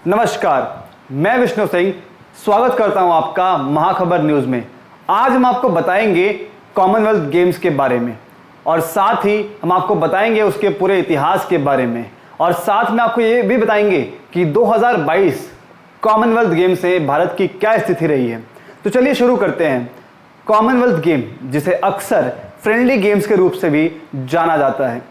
नमस्कार, मैं विष्णु सिंह स्वागत करता हूं आपका महाखबर न्यूज़ में। आज हम आपको बताएंगे कॉमनवेल्थ गेम्स के बारे में और साथ ही हम आपको बताएंगे उसके पूरे इतिहास के बारे में और साथ में आपको ये भी बताएंगे कि 2022 कॉमनवेल्थ गेम्स से भारत की क्या स्थिति रही है। तो चलिए शुरू करते हैं। कॉमनवेल्थ गेम, जिसे अक्सर फ्रेंडली गेम्स के रूप से भी जाना जाता है,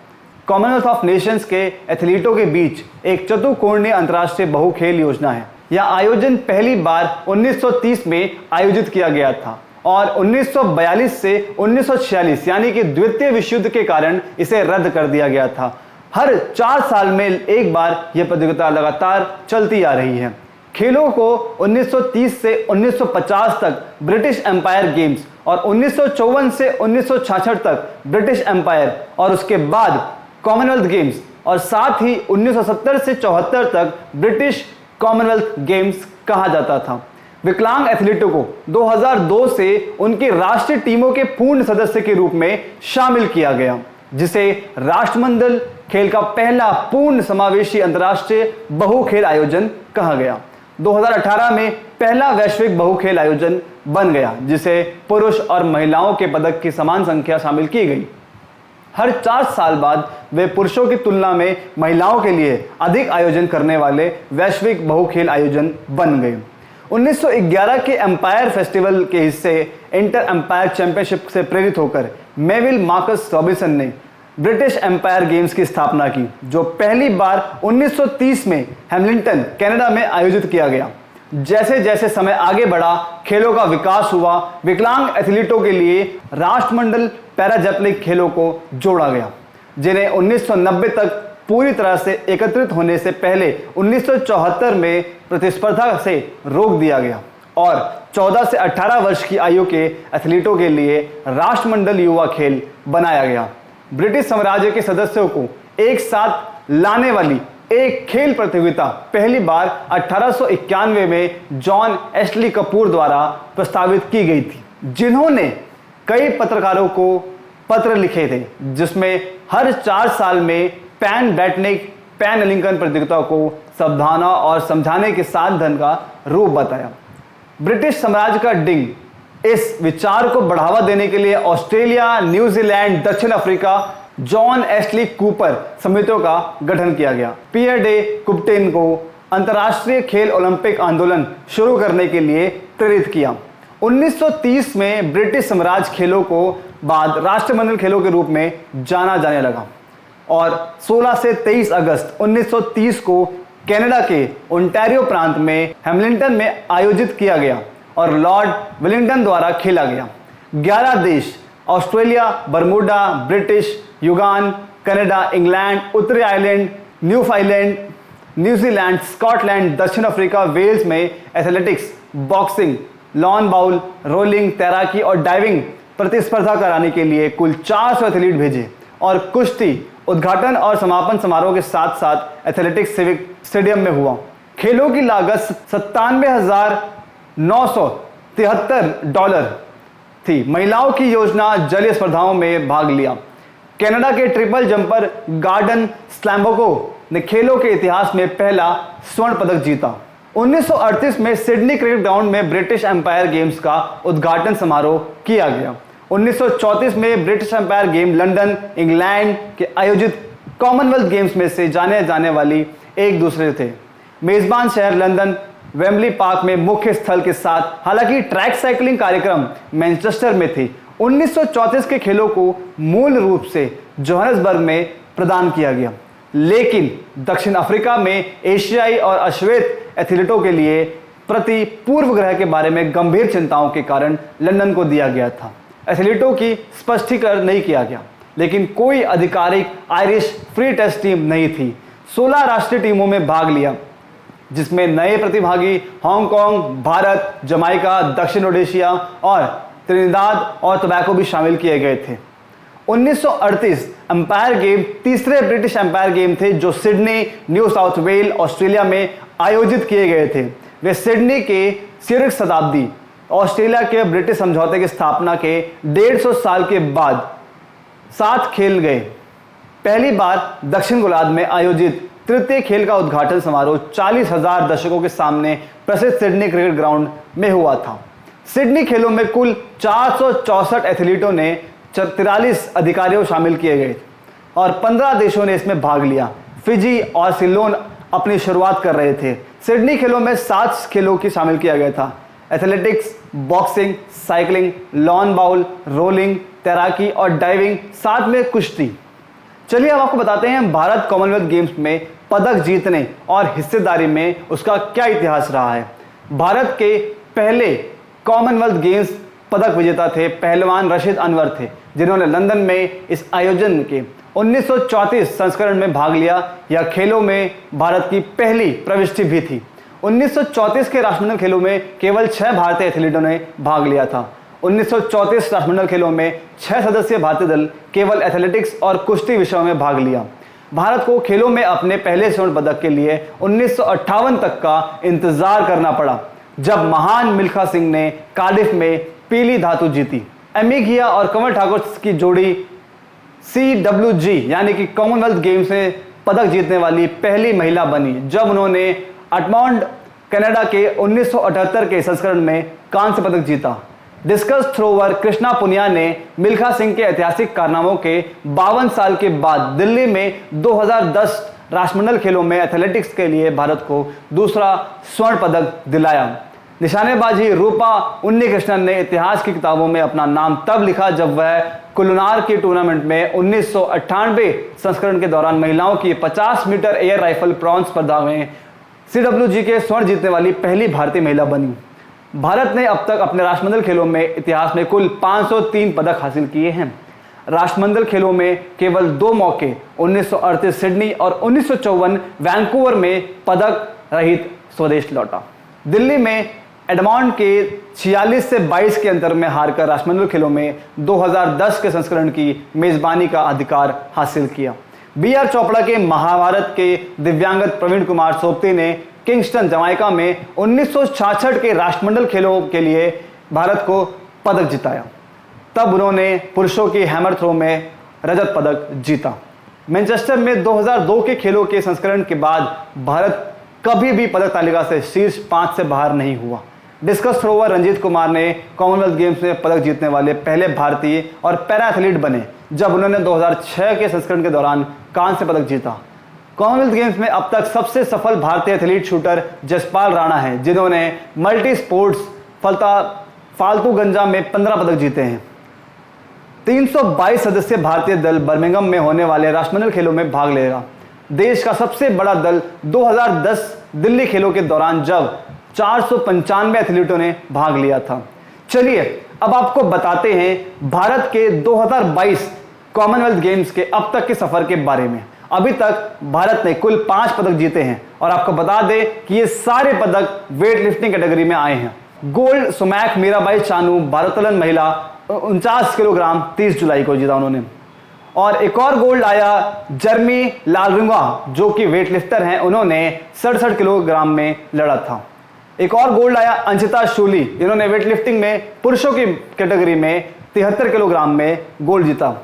कॉमनवेल्थ ऑफ नेशंस के एथलीटों के बीच एक चतुर्कोणीय अंतर्राष्ट्रीय बहुखेल योजना है। यह आयोजन पहली बार 1930 में आयोजित किया गया था और 1942 से 1946 यानी कि द्वितीय विश्व युद्ध के कारण इसे रद्द कर दिया गया था। हर 4 साल में एक बार यह प्रतियोगिता लगातार चलती आ रही है। खेलों को 1930 से 1950 तक ब्रिटिश एम्पायर गेम्स और 1954 से 1966 तक ब्रिटिश एम्पायर और उसके बाद कॉमनवेल्थ गेम्स और साथ ही 1970 से 74 तक ब्रिटिश कॉमनवेल्थ गेम्स कहा जाता था। विकलांग एथलीटों को 2002 से उनकी राष्ट्रीय टीमों के पूर्ण सदस्य के रूप में शामिल किया गया, जिसे राष्ट्रमंडल खेल का पहला पूर्ण समावेशी अंतर्राष्ट्रीय बहुखेल आयोजन कहा गया। 2018 में पहला वैश्विक बहुखेल आयोजन बन गया, जिसे पुरुष और महिलाओं के पदक की समान संख्या शामिल की गई। हर 4 साल बाद वे पुरुषों की तुलना में महिलाओं के लिए अधिक आयोजन करने वाले वैश्विक बहुखेल आयोजन बन गए। 1911 के एम्पायर फेस्टिवल के हिस्से इंटर एम्पायर चैंपियनशिप से प्रेरित होकर मेविल मार्कस रॉबिन्सन ने ब्रिटिश एम्पायर गेम्स की स्थापना की, जो पहली बार 1930 में हैमिल्टन, कनाडा में आयोजित किया गया। जैसे जैसे समय आगे बढ़ा, खेलों का विकास हुआ। विकलांग एथलीटों के लिए राष्ट्रमंडल पैरालंपिक खेलों को जोड़ा गया, जिन्हें 1990 तक पूरी तरह से एकत्रित होने से पहले 1974 में प्रतिस्पर्धा से रोक दिया गया और 14 से 18 वर्ष की आयु के एथलीटों के लिए राष्ट्रमंडल युवा खेल बनाया गया। ब्रिटिश साम्राज्य के सदस्यों को एक साथ लाने वाली एक खेल प्रतियोगिता पहली बार 1891 में जॉन एशली कपूर द्वारा प्रस्तावित की गई थी, जिन्होंने कई पत्रकारों को पत्र लिखे थे, जिसमें हर 4 साल में पैन बैटनिक पैन एलिंगटन प्रतियोगिता को सावधाना और समझाने के साधन का रूप बताया। ब्रिटिश साम्राज्य का डिंग इस विचार को बढ़ावा देने के लिए ऑस्ट्रेलिया, न्यूजीलैंड, दक्षिण अफ्रीका जॉन एशली कूपर समितियों का गठन किया गया। पियर डे कुबर्टिन को अंतर्राष्ट्रीय खेल ओलंपिक आंदोलन शुरू करने के लिए प्रेरित किया। 1930 में ब्रिटिश साम्राज्य खेलों को बाद राष्ट्रमंडल खेलों के रूप में जाना जाने लगा और 16 से 23 अगस्त 1930 को कनाडा के ओंटारियो प्रांत में हैमिल्टन में आयोजित किया गया और लॉर्ड वेलिंगटन द्वारा खेला गया। 11 देश ऑस्ट्रेलिया, बरमूडा, ब्रिटिश, युगान, कनाडा, इंग्लैंड, उत्तरी आयरलैंड, न्यूफाउंडलैंड, न्यूजीलैंड, स्कॉटलैंड, दक्षिण अफ्रीका, वेल्स में athletics, boxing, lawn bowl, rolling, तैराकी और डाइविंग प्रतिस्पर्धा कराने के लिए कुल 400 एथलीट भेजे और कुश्ती उद्घाटन और समापन समारोह के साथ साथ एथलेटिक्स सिविक स्टेडियम में हुआ। खेलों की लागत $97,973 थी। महिलाओं की योजना जलीय स्पर्धाओं में भाग लिया। कनाडा के ट्रिपल जंपर गॉर्डन स्लैम्बोको ने खेलों के इतिहास में पहला स्वर्ण पदक जीता। 1938 में सिडनी क्रिकेट ग्राउंड में ब्रिटिश एम्पायर गेम्स का उद्घाटन समारोह किया गया। 1934 में British Empire game London, England के आयोजित कॉमनवेल्थ गेम्स में से जाने जाने वाली एक दूसरे थे। मेजबान शहर लंदन वेम्बली पार्क में मुख्य स्थल के साथ, हालांकि ट्रैक साइकिलिंग कार्यक्रम मैनचेस्टर में थे। 1934 के खेलों को मूल रूप से जोहान्सबर्ग में प्रदान किया गया, लेकिन दक्षिण अफ्रीका में एशियाई और अश्वेत एथलीटों के लिए प्रति पूर्व ग्रह के बारे में गंभीर चिंताओं के कारण लंदन को दिया गया था। एथलीटों की स्पष्टीकरण नहीं किया गया, लेकिन कोई आधिकारिक आयरिश फ्री टेस्ट टीम नहीं थी। 16 राष्ट्रीय टीमों में भाग लिया, जिसमें नए प्रतिभागी हांगकांग, भारत, जमाइका, दक्षिण ओडिशा और त्रिनिदाद और टोबैगो भी शामिल किए गए थे। 1938 एम्पायर गेम तीसरे ब्रिटिश एम्पायर गेम थे जो Sydney, new south well, Australia में आयोजित किए गए थे। वे सिडनी के सिर्क शताब्दी ऑस्ट्रेलिया के ब्रिटिश समझौते की स्थापना के 150 साल के बाद 7 खेल गए। पहली बार दक्षिण गोलार्ध में आयोजित तृतीय खेल का उद्घाटन समारोह 40,000 दर्शकों के सामने प्रसिद्ध सिडनी क्रिकेट ग्राउंड में हुआ था। सिडनी खेलों में कुल 464 एथलीटों ने 43 अधिकारियों शामिल किए गए और 15 देशों ने इसमें भाग लिया। फिजी और सिलोन अपनी शुरुआत कर रहे थे। सिडनी खेलों में 7 खेलों की शामिल किया गया था: athletics, boxing, cycling, lawn bowl, rolling, तैराकी और डाइविंग, साथ में कुश्ती। चलिए अब आपको बताते हैं भारत कॉमनवेल्थ गेम्स में पदक जीतने और हिस्सेदारी में उसका क्या इतिहास रहा है। भारत के पहले कॉमनवेल्थ गेम्स पदक विजेता थे पहलवान रशीद अनवर थे, जिन्होंने लंदन में इस आयोजन के 1934 संस्करण में भाग लिया। यह खेलों में भारत की पहली प्रविष्टि भी थी। 1934 के राष्ट्रमंडल खेलों में केवल 6 भारतीय एथलीटों ने भाग लिया था। 1934 राष्ट्रमंडल खेलों में 6 सदस्यीय भारतीय दल केवल एथलेटिक्स और कुश्ती विषयों में भाग लिया। भारत को खेलों में अपने पहले स्वर्ण पदक के लिए 1958 तक का इंतजार करना पड़ा, जब महान मिल्खा सिंह ने कार्डिफ में पीली धातु जीती। एमी घिया और कंवर ठाकुर की जोड़ी CWG यानी कि कॉमनवेल्थ गेम्स में पदक जीतने वाली पहली महिला बनी, जब उन्होंने अटमॉन्ड कनाडा के 1978 के संस्करण में कांस्य पदक जीता। डिस्कस थ्रोवर कृष्णा पुनिया ने मिल्खा सिंह के ऐतिहासिक कारनामों के 52 साल के बाद दिल्ली में 2010 राष्ट्रमंडल खेलों में एथलेटिक्स के लिए भारत को दूसरा स्वर्ण पदक दिलाया। निशानेबाजी रूपा उन्नीकृष्णन ने इतिहास की किताबों में अपना नाम तब लिखा जब वह कुलनार के टूर्नामेंट में 1998 संस्करण के दौरान महिलाओं की 50 मीटर एयर राइफल ब्रॉन्ज स्पर्धा में CWG के स्वर्ण जीतने वाली पहली भारतीय महिला बनी। भारत ने अब तक अपने राष्ट्रमंडल खेलों में इतिहास में कुल 503 पदक हासिल किए हैं। राष्ट्रमंडल खेलों में केवल 2 मौके 1938 सिडनी और 1954 वैंकूवर में पदक रहित स्वदेश लौटा। दिल्ली में एडमॉन्ड के 46 से 22 के अंतर में हारकर राष्ट्रमंडल खेलों में 2010 के संस्करण की मेजबानी का अधिकार हासिल किया। BR चोपड़ा के महाभारत के दिव्यांगत प्रवीण कुमार सोपती ने किंगस्टन जमाइका में 1966 के राष्ट्रमंडल खेलों के लिए भारत को पदक जिताया। तब उन्होंने पुरुषों की हैमर थ्रो में रजत पदक जीता। मैनचेस्टर में 2002 के खेलों के संस्करण के बाद भारत कभी भी पदक तालिका से शीर्ष 5 से बाहर नहीं हुआ। डिस्कस थ्रोवर रंजीत कुमार ने कॉमनवेल्थ गेम्स में पदक जीतने वाले पहले भारतीय और पैरा एथलीट बने, जब उन्होंने 2006 के संस्करण के दौरान कांस्य पदक जीता। कॉमनवेल्थ गेम्स में अब तक सबसे सफल भारतीय एथलीट शूटर जसपाल राणा है, जिन्होंने मल्टी स्पोर्ट्स फालतू गंजा में 15 पदक जीते हैं। 322 सदस्यीय भारतीय दल बर्मिंघम में होने वाले राष्ट्रमंडल खेलों में भाग लेगा। देश का सबसे बड़ा दल 2010 दिल्ली खेलों के दौरान जब 495 एथलीटों ने भाग लिया था। चलिए अब आपको बताते हैं भारत के 2022 कॉमनवेल्थ गेम्स के अब तक के सफर के बारे में। अभी तक भारत ने कुल 5 पदक जीते हैं और आपको बता दें कि ये सारे पदक वेट लिफ्टिंग कैटेगरी में आए हैं। गोल्ड सुमैक मीराबाई चानू भारोत्तोलन महिला 49 किलोग्राम 30 जुलाई को जीता उन्होंने। और एक और गोल्ड आया जर्मी लालरिंगा, जो कि वेट लिफ्टर हैं, उन्होंने 67 किलोग्राम में लड़ा था। एक और गोल्ड आया अंशिता शूली, इन्होंने वेट लिफ्टिंग में पुरुषों की कैटेगरी में 73 किलोग्राम में गोल्ड जीता।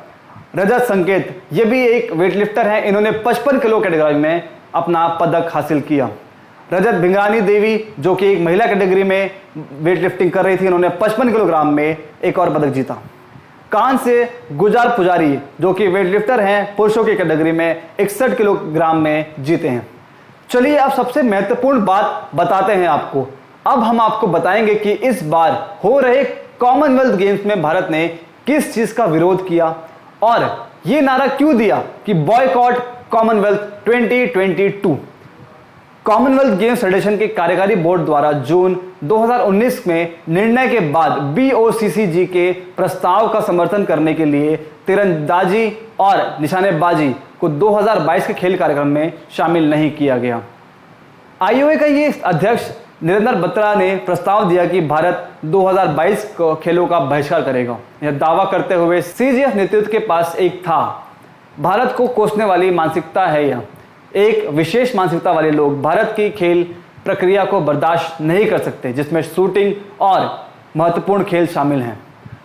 रजत संकेत, ये भी एक वेट लिफ्टर हैं, इन्होंने 55 किलो कैटेगरी में अपना पदक हासिल किया। रजत भिंगानी देवी, जो कि एक महिला कैटेगरी में वेट लिफ्टिंग कर रही थी, इन्होंने 55 किलोग्राम में एक और पदक जीता। कांस्य गुजार पुजारी, जो कि वेट लिफ्टर हैं, पुरुषों की कैटेगरी में 61 किलोग्राम में जीते हैं। चलिए अब सबसे महत्वपूर्ण बात बताते हैं आपको। अब हम आपको बताएंगे कि इस बार हो रहे कॉमनवेल्थ गेम्स में भारत ने किस चीज का विरोध किया और ये नारा क्यों दिया कि boycott Commonwealth 2022। Commonwealth games federation के कार्यकारी बोर्ड द्वारा जून 2019 में निर्णय के बाद BOCCG के प्रस्ताव का समर्थन करने के लिए तीरंदाजी और निशानेबाजी को 2022 के खेल कार्यक्रम में शामिल नहीं किया गया। IOA का ये अध्यक्ष निरेंद्र बत्रा ने प्रस्ताव दिया कि भारत 2022 खेलों का बहिष्कार करेगा। यह दावा करते हुए CGF नेतृत्व के पास एक था। भारत को कोसने वाली मानसिकता है यह। एक विशेष मानसिकता वाले लोग भारत की खेल प्रक्रिया को बर्दाश्त नहीं कर सकते, जिसमें शूटिंग और महत्वपूर्ण खेल शामिल हैं।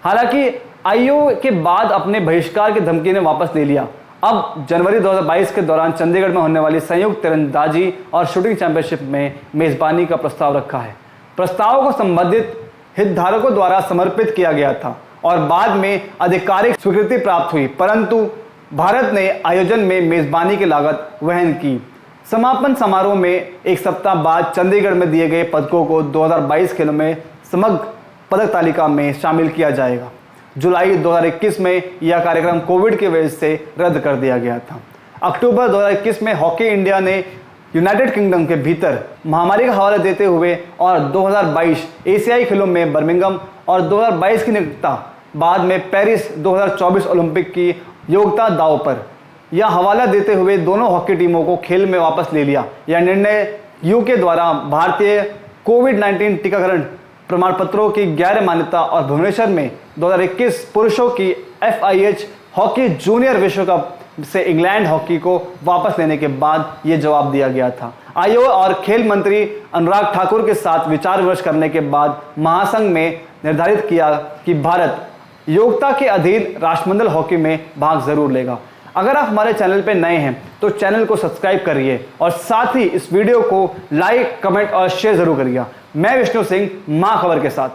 हालांकि IOA के बाद अपने बहिष्कार की धमकी ने वापस ले लिया अब जनवरी 2022 के दौरान चंडीगढ़ में होने वाली संयुक्त तीरंदाजी और शूटिंग चैंपियनशिप में मेजबानी का प्रस्ताव रखा है। प्रस्ताव को संबंधित हितधारकों द्वारा समर्पित किया गया था और बाद में आधिकारिक स्वीकृति प्राप्त हुई, परंतु भारत ने आयोजन में मेजबानी की लागत वहन की। समापन समारोह में एक सप्ताह बाद चंडीगढ़ में दिए गए पदकों को 2022 खेलों में समग्र पदक तालिका में शामिल किया जाएगा। जुलाई 2021 में यह कार्यक्रम कोविड की वजह से रद्द कर दिया गया था। अक्टूबर 2021 में हॉकी इंडिया ने यूनाइटेड किंगडम के भीतर महामारी का हवाला देते हुए और 2022 एशियाई खेलों में बर्मिंघम और 2022 की निकटता बाद में पेरिस 2024 ओलंपिक की योग्यता दांव पर यह हवाला देते हुए दोनों हॉकी टीमों को खेल में वापस ले लिया। यह निर्णय यूके द्वारा भारतीय कोविड-19 टीकाकरण प्रमाण पत्रों की गैर मान्यता और भुवनेश्वर में 2021 पुरुषों की FIH हॉकी जूनियर विश्व कप से इंग्लैंड हॉकी को वापस लेने के बाद यह जवाब दिया गया था। आयोग और खेल मंत्री अनुराग ठाकुर के साथ विचार विमर्श करने के बाद महासंघ में निर्धारित किया कि भारत योग्यता के अधीन राष्ट्रमंडल हॉकी में भाग जरूर लेगा। अगर आप हमारे चैनल पर नए हैं तो चैनल को सब्सक्राइब करिए और साथ ही इस वीडियो को लाइक, कमेंट और शेयर जरूर करिए। मैं विष्णु सिंह, मां खबर के साथ।